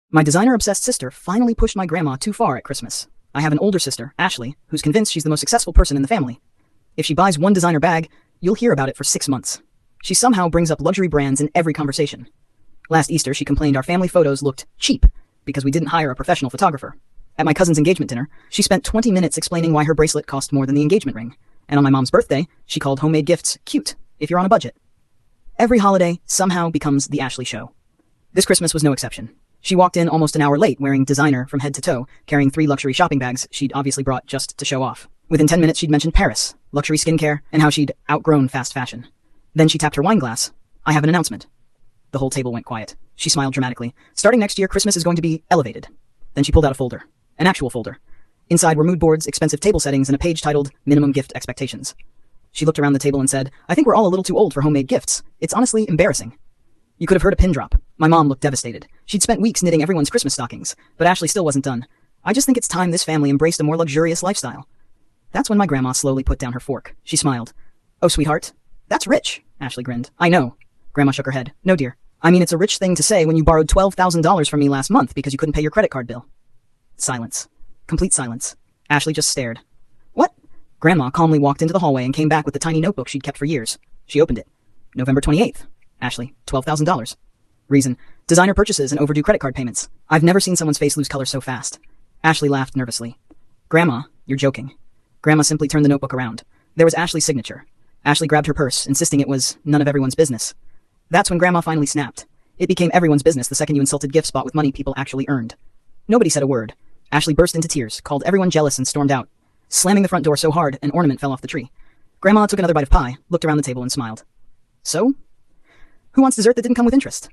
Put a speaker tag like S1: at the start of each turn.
S1: My designer-obsessed sister finally pushed my grandma too far at Christmas. I have an older sister, Ashley, who's convinced she's the most successful person in the family. If she buys one designer bag, you'll hear about it for 6 months. She somehow brings up luxury brands in every conversation. Last Easter, she complained our family photos looked cheap because we didn't hire a professional photographer. At my cousin's engagement dinner, she spent 20 minutes explaining why her bracelet cost more than the engagement ring. And on my mom's birthday, she called homemade gifts cute if you're on a budget. Every holiday somehow becomes the Ashley show. This Christmas was no exception. She walked in almost an hour late wearing designer from head to toe, carrying 3 luxury shopping bags she'd obviously brought just to show off. Within 10 minutes she'd mentioned Paris, luxury skincare, and how she'd outgrown fast fashion. Then she tapped her wine glass. I have an announcement. The whole table went quiet. She smiled dramatically. Starting next year, Christmas is going to be elevated. Then she pulled out a folder. An actual folder. Inside were mood boards, expensive table settings, and a page titled Minimum Gift Expectations. She looked around the table and said, I think we're all a little too old for homemade gifts. It's honestly embarrassing. You could have heard a pin drop. My mom looked devastated. She'd spent weeks knitting everyone's Christmas stockings, but Ashley still wasn't done. I just think it's time this family embraced a more luxurious lifestyle. That's when my grandma slowly put down her fork. She smiled. Oh, sweetheart. That's rich, Ashley grinned. I know. Grandma shook her head. No, dear. I mean, it's a rich thing to say when you borrowed $12,000 from me last month because you couldn't pay your credit card bill. Silence. Complete silence. Ashley just stared. What? Grandma calmly walked into the hallway and came back with the tiny notebook she'd kept for years. She opened it. November 28th. Ashley, $12,000. Reason, designer purchases and overdue credit card payments. I've never seen someone's face lose color so fast. Ashley laughed nervously. Grandma, you're joking. Grandma simply turned the notebook around. There was Ashley's signature. Ashley grabbed her purse, insisting it was none of everyone's business. That's when Grandma finally snapped. It became everyone's business the second you insulted gifts bought with money people actually earned. Nobody said a word. Ashley burst into tears, called everyone jealous, and stormed out, slamming the front door so hard an ornament fell off the tree. Grandma took another bite of pie, looked around the table, and smiled. So? Who wants dessert that didn't come with interest?